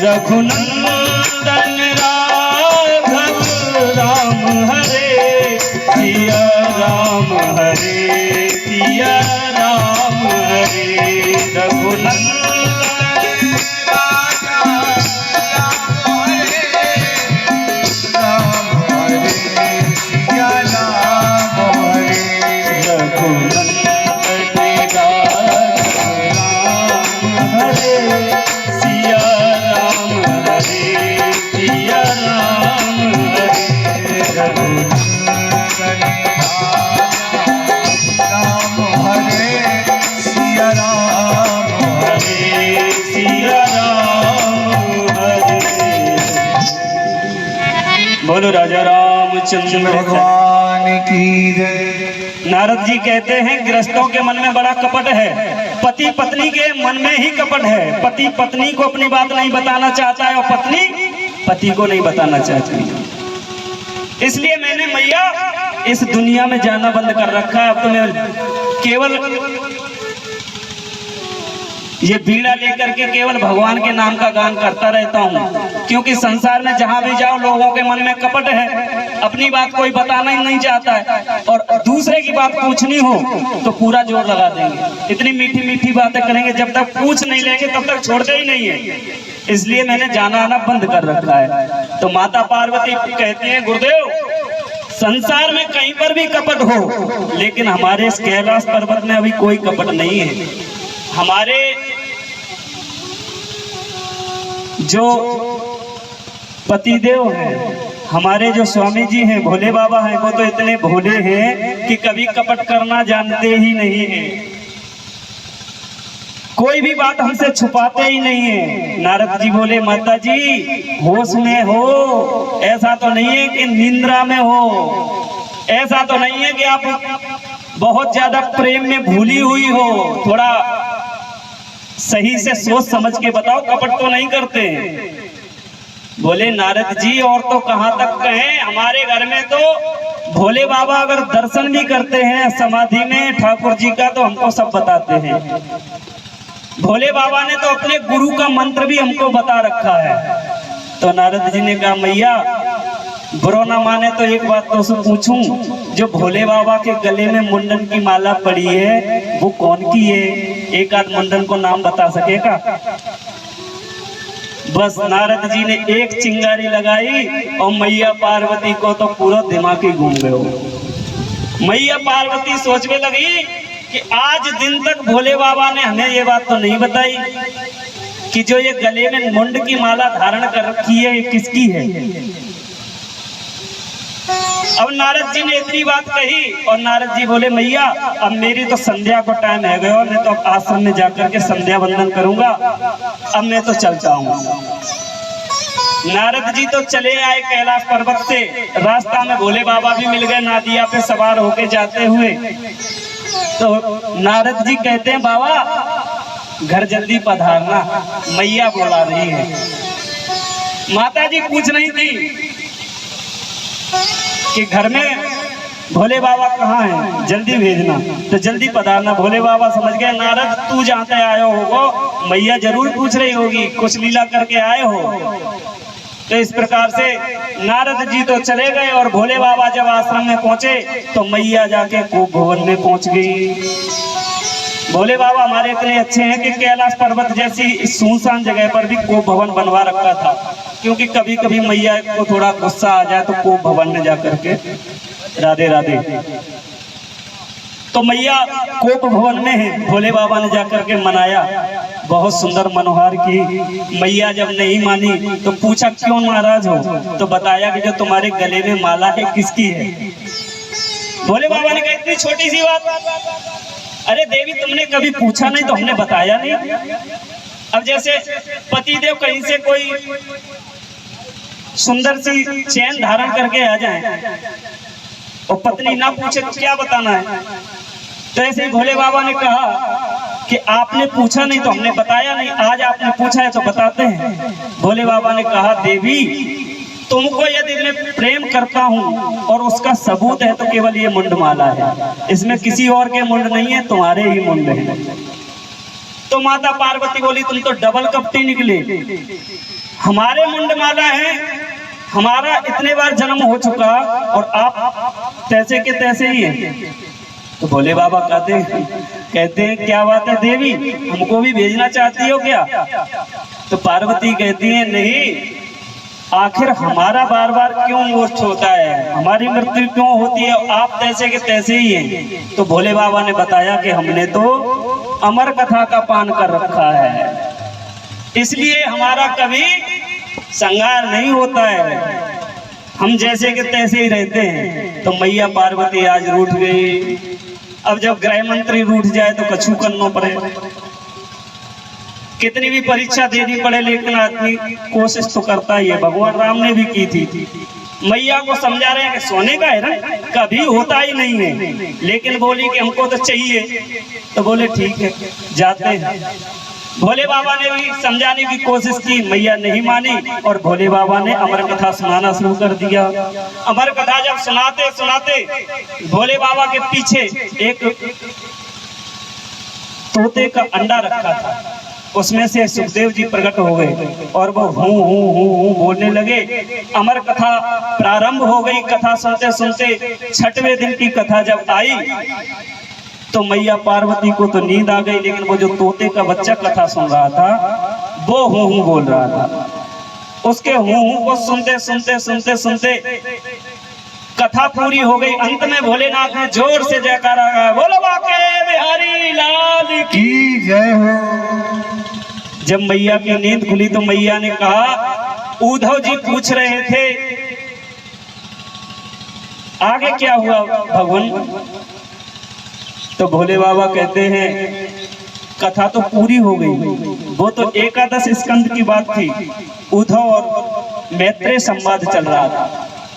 रघुनंदन राघव राम हरे सिया राम हरे सिया राम हरे रघुनंदन बोलो राजा रामचंद्र भगवान की जय। नारद जी कहते हैं गृहस्थों के मन में बड़ा कपट है, पति पत्नी के मन में ही कपट है। पति पत्नी को अपनी बात नहीं बताना चाहता है और पत्नी पति को नहीं बताना चाहती। इसलिए मैंने मैया इस दुनिया में जाना बंद कर रखा है। अब तो मैं केवल ये बीड़ा लेकर के केवल भगवान के नाम का गान करता रहता हूँ, क्योंकि संसार में जहां भी जाओ लोगों के मन में कपट है, अपनी बात कोई बताना ही नहीं चाहता है और दूसरे की बात पूछनी हो तो पूरा जोर लगा देंगे, इतनी मीठी मीठी बातें करेंगे, जब तक पूछ नहीं लेंगे तब तक छोड़ते ही नहीं है। इसलिए मैंने जाना आना बंद कर रखा है। तो माता पार्वती कहती है गुरुदेव संसार में कहीं पर भी कपट हो, लेकिन हमारे इस कैलाश पर्वत में अभी कोई कपट नहीं है। हमारे जो पतिदेव हैं, हमारे जो स्वामी जी हैं, भोले बाबा हैं, वो तो इतने भोले हैं कि कभी कपट करना जानते ही नहीं हैं। कोई भी बात हमसे छुपाते ही नहीं है। नारद जी बोले माता जी होश में हो, ऐसा तो नहीं है कि निंद्रा में हो, ऐसा तो नहीं है कि आप बहुत ज्यादा प्रेम में भूली हुई हो, थोड़ा सही से सोच समझ के बताओ, कपट तो नहीं करते। बोले नारद जी और तो कहां तक कहें, हमारे घर में तो भोले बाबा अगर दर्शन भी करते हैं समाधि में ठाकुर जी का तो हमको सब बताते हैं। भोले बाबा ने तो अपने गुरु का मंत्र भी हमको बता रखा है। तो नारद जी ने कहा मैया बुरा ना माने तो एक बात तो से पूछूं, जो भोले बाबा के गले में मुंडन की माला पड़ी है वो कौन की है? एक आध मुंडन को नाम बता सकेगा? बस नारद जी ने एक चिंगारी लगाई और मैया पार्वती को तो पूरा दिमाग ही घूम गया। मैया पार्वती सोचने लगी कि आज दिन तक भोले बाबा ने हमें ये बात तो नहीं बताई कि जो ये गले में मुंड की माला धारण कर रखी है ये किसकी है। अब नारद जी ने इतनी बात कही और नारद जी बोले मैया अब मेरी तो संध्या को टाइम है गया, मैं तो अब आश्रम में जाकर के संध्या वंदन करूंगा, अब मैं तो चलता हूँ। नारद जी तो चले आए कैलाश पर्वत से, रास्ता में भोले बाबा भी मिल गए नादिया पे सवार होके जाते हुए। तो नारद जी कहते हैं बाबा घर जल्दी पधारना, मैया बुला रही है। माता जी पूछ रही थी कि घर में भोले बाबा कहाँ हैं, जल्दी भेजना, तो जल्दी पधारना। भोले बाबा समझ गए नारद तू जहाँ आयो होगो, मैया जरूर पूछ रही होगी, कुछ लीला करके आए हो। तो इस प्रकार से नारद जी तो चले गए और भोले बाबा जब आश्रम में पहुंचे तो मैया जाके गोप भवन में पहुंच गई। भोले बाबा हमारे इतने अच्छे हैं कि कैलाश पर्वत जैसी सुनसान जगह पर भी कोप भवन बनवा रखा था, क्योंकि कभी कभी मैया को थोड़ा गुस्सा आ जाए तो कोप भवन में जाकर के राधे राधे। तो मैया कोप भवन में है, भोले बाबा ने जाकर के मनाया, बहुत सुंदर मनोहर की। मैया जब नहीं मानी तो पूछा क्यों नाराज हो, तो बताया कि जो तुम्हारे गले में माला है किसकी है। भोले बाबा ने कहा इतनी छोटी सी बात, अरे देवी तुमने कभी पूछा नहीं तो हमने बताया नहीं। अब जैसे पतिदेव कहीं से कोई सुंदर सी चैन धारण करके आ जाए और पत्नी ना पूछे तो क्या बताना है। तो ऐसे ही भोले बाबा ने कहा कि आपने पूछा नहीं तो हमने बताया नहीं, आज आपने पूछा है तो बताते हैं। भोले बाबा ने कहा देवी तुमको यदि मैं प्रेम करता हूँ और उसका सबूत है तो केवल ये मुंडमाला है, इसमें किसी और के मुंड नहीं है, तुम्हारे ही मुंड है। तो माता पार्वती बोली तुम तो डबल कपटी निकले, हमारे मुंडमाला है, हमारा इतने बार जन्म हो चुका और आप तैसे के तैसे ही हैं। तो भोले बाबा कहते हैं क्या बात है देवी, हमको भी भेजना चाहती हो क्या? तो पार्वती कहती है नहीं, आखिर हमारा बार बार क्यों मोक्ष होता है, हमारी मृत्यु क्यों होती है, आप तैसे के तैसे ही हैं। तो भोले बाबा ने बताया कि हमने तो अमर कथा का पान कर रखा है, इसलिए हमारा कभी संहार नहीं होता है, हम जैसे के तैसे ही रहते हैं। तो मैया पार्वती आज रूठ गई। अब जब गृह मंत्री रूठ जाए तो कछु करना पड़े, कितनी भी परीक्षा देनी पड़े, लेकिन आदमी कोशिश तो करता ही है। भगवान राम ने भी की थी। मैया को समझा रहे हैं कि सोने का हिरण कभी होता ही नहीं है, लेकिन बोली कि हमको तो चाहिए। तो बोले ठीक है जाते हैं। भोले बाबा ने भी समझाने की कोशिश की, मैया नहीं मानी और भोले बाबा ने अमर कथा सुनाना शुरू कर दिया। अमर कथा जब सुनाते सुनाते भोले बाबा के पीछे एक तोते का अंडा रखा था, उसमें से सुखदेव जी प्रकट हो गए और वो हूँ बोलने लगे। अमर कथा प्रारंभ हो गई। कथा सुनते सुनते 6वें दिन की कथा जब आई तो मैया पार्वती को तो नींद आ गई, लेकिन वो जो तोते का बच्चा कथा सुन रहा था वो हूँ बोल रहा था। उसके हूँ को सुनते सुनते सुनते सुनते कथा पूरी हो गई। अंत में भोलेनाथ ने जोर से जयकारा गाया, बोलो बाके बिहारी लाल की जय हो। जब मैया की नींद खुली तो मैया ने कहा, उद्धव जी पूछ रहे थे आगे क्या हुआ भगवान? तो भोले बाबा कहते हैं कथा तो पूरी हो गई, वो तो एकादश स्कंद की बात थी, उद्धव और मैत्रेय संवाद चल रहा था,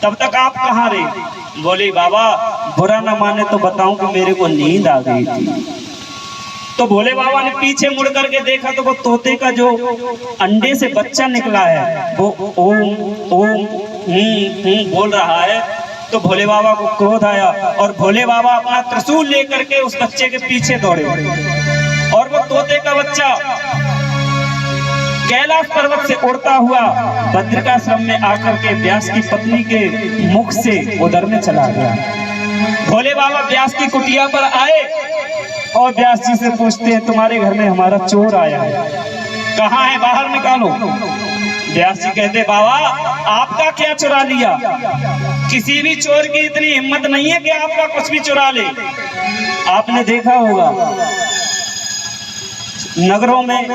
तब तक आप कहाँ रहे? बोले बाबा बुरा ना माने तो बताऊं कि मेरे को नींद आ गई थी। तो भोले बाबा ने पीछे मुड़ करके देखा तो वो तोते का जो अंडे से बच्चा निकला है वो ओम ओम बोल रहा है। तो भोले बाबा को क्रोध आया और भोले बाबा अपना त्रिशूल लेकर के उस बच्चे के पीछे दौड़े और वो तोते का बच्चा कैलाश पर्वत से उड़ता हुआ बद्रिकाश्रम में आकर के व्यास की पत्नी के मुख से उधरने चला गया। भोले बाबा व्यास की कुटिया पर आए और व्यास जी से पूछते हैं तुम्हारे घर में हमारा चोर आया है, कहाँ है, बाहर निकालो। व्यास जी कहते बाबा आपका क्या चुरा लिया? किसी भी चोर की इतनी हिम्मत नहीं है कि आपका कुछ भी चुरा ले। आपने देखा होगा नगरों में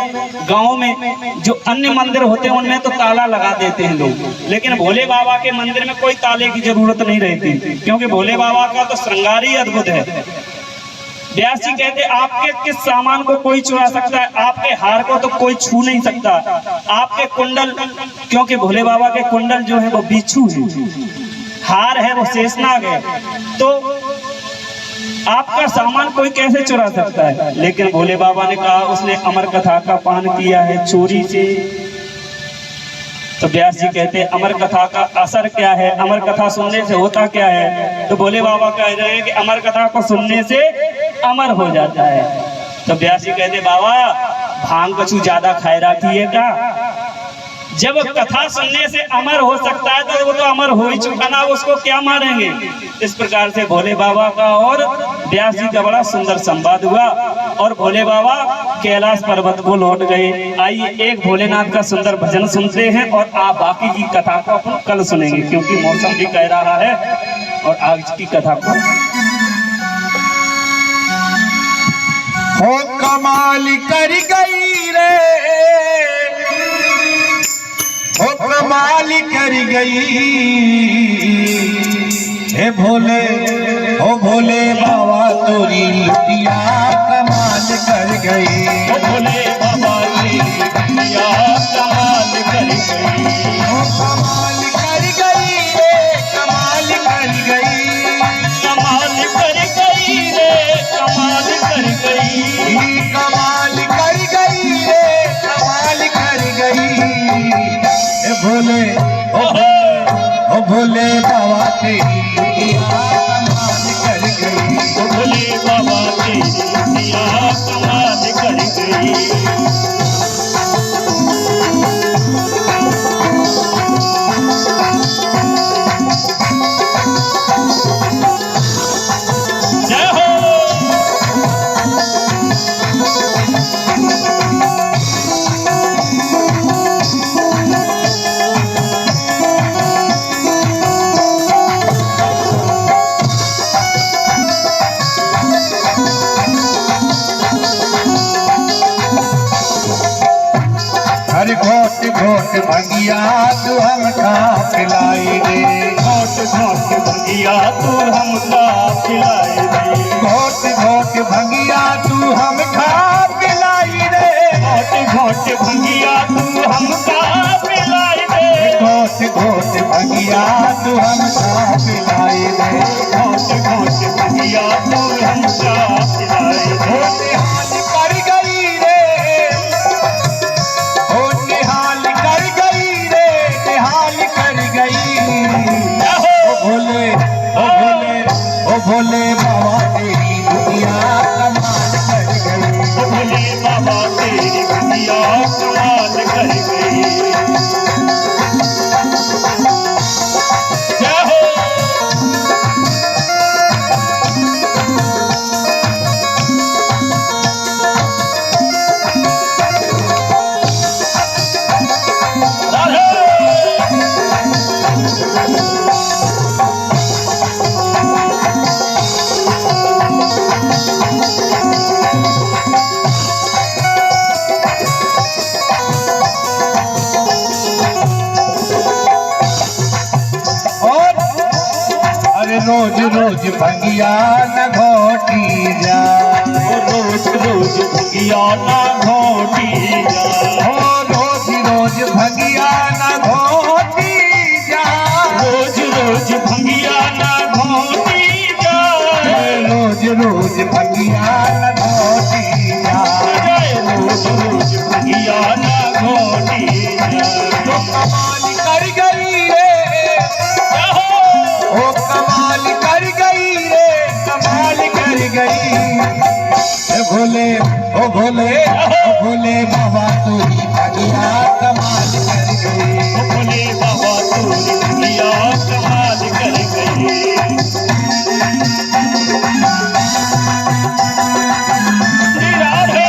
गांवों में जो अन्य मंदिर होते हैं उनमें तो ताला लगा देते हैं लोग, लेकिन भोले बाबा के मंदिर में कोई ताले की जरूरत नहीं रहती, क्योंकि भोले बाबा का तो श्रृंगार ही अद्भुत है। व्यास जी कहते आपके किस सामान को कोई चुरा सकता है, आपके हार को तो कोई छू नहीं सकता, आपके कुंडल, क्योंकि भोले बाबा के कुंडल जो है वो बिच्छू है, हार है वो शेषनाग है, तो आपका सामान कोई कैसे चुरा सकता है? लेकिन भोले बाबा ने कहा उसने अमर कथा का पान किया है चोरी से। तो व्यास जी कहते हैं अमर कथा का असर क्या है, अमर कथा सुनने से होता क्या है? तो भोले बाबा कह रहे हैं कि अमर कथा को सुनने से अमर हो जाता है। तो व्यास जी कहते बाबा भांग कछु ज्यादा खाए रखिएगा, जब कथा सुनने से अमर हो सकता है तो वो तो अमर हो ही चुका ना, उसको क्या मारेंगे। इस प्रकार से भोले बाबा का और व्यास जी का बड़ा सुंदर संवाद हुआ और भोले बाबा कैलाश पर्वत को लौट गए। आइए एक भोलेनाथ का सुंदर भजन सुनते हैं और आप बाकी की कथा को अपन कल सुनेंगे, क्योंकि मौसम भी कह रहा है और आज की कथा को हो कमाल कर गई रे, हो कमाल कर गई हे भोले, हो भोले बाबा तोरी लुटिया कमाल कर गई, हो भोले बाबा की लुटिया कमाल कर गई, हो कमाल कर गई रे, कमाल कर गई, कमाल कर गई रे, कमाल कर गई, कमाल कर गई रे, कमाल कर गई भोले, ओ भोले बाबा तेरी लुटिया कमाल कर गई, भोले बाबा की लुटिया कमाल कर गई। घोट भंगिया तू हमका पिलाई दे, घोट घोट भंगिया तू हमका पिलाई दे, घोट घोट भंगिया तू हमका पिलाई दे, घोट घोट भंगिया तू हमका पिलाई दे, घोट घोट भंगिया तू हमका पिलाई दे, घोट घोट भंगिया तू हमका पिलाई दे। ओ निहाल कर गई रे, ओ निहाल कर गई रे, निहाल कर गई। ओ भोले ओ भोले ओ भोले बाबा तेरी दुनिया कमाल कर गई, भोले बाबा तेरी दुनिया कमाल कर गई। जय हो। रोज रोज भंगिया न घोटी जा, रोज रोज भंगिया ना घोटी जा, रोज रोज भंगिया न घोटी जा, रोज रोज भंगिया ना घोटी जा, रोज रोज भंगिया न घोटी जा, रोज रोज भंगिया ना घोटी जा। तो कमाल कर गई रे, ओ कमाल कर गई रे, कमाल कर गई। भोले ओ भोले ओ भोले बाबा तोरी भंगिया कमाल कर गई, भोले बाबा तोरी दुनिया कमाल कर गई। श्री राधे।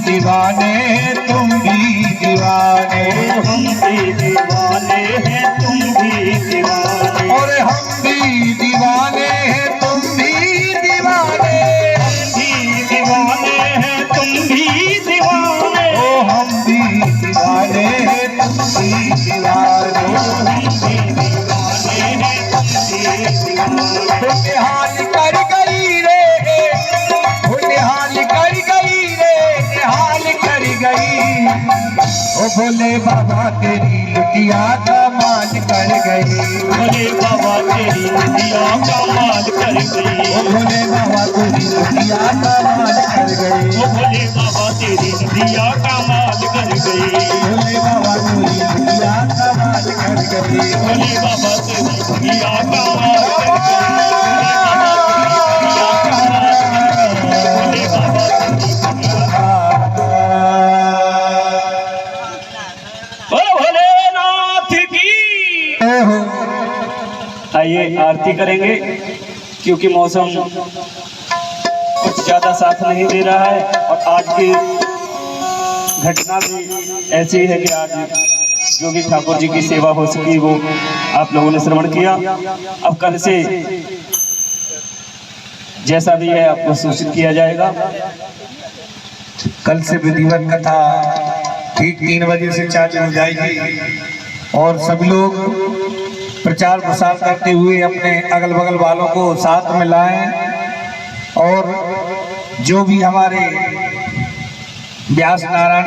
दीवाने तुम भी दीवाने, हम भी दीवाने हैं तुम भी दीवाने, और हम भी दीवाने हैं तुम भी दीवाने, हम भी दीवाने हैं तुम भी दीवाने, ओ हम भी दीवाने हैं तुम भी दीवाने, हम भी दीवाने हैं तुम भी दीवाने। तो निहाल कर गई रे, वो निहाल कर गई रे, निहाल कर गई। ओ भोले बाबा तेरी लुटिया कमाल कर गई, भोले बाबा तेरी दुनिया कमाल कर गई, ओ भोले बाबा तेरी लुटिया कमाल कर गई, ओ भोले बाबा तेरी दुनिया कमाल कर गई, भोले बाबा तेरी लुटिया कमाल कर गई, भोले बाबा तेरी दुनिया कमाल कर गई, भोले बाबा तेरी दुनिया। बोलो भोलेनाथ की। आइए आरती करेंगे क्योंकि मौसम कुछ ज्यादा साथ नहीं दे रहा है और आज की घटना भी ऐसी है कि आज जो भी ठाकुर जी की सेवा हो सकी वो आप लोगों ने श्रवण किया। अब कल से जैसा भी है आपको सूचित किया जाएगा। कल से विधिवत कथा ठीक 3 बजे से चालू हो जाएगी और सभी लोग प्रचार प्रसार करते हुए अपने अगल बगल वालों को साथ में लाएं और जो भी हमारे व्यास नारायण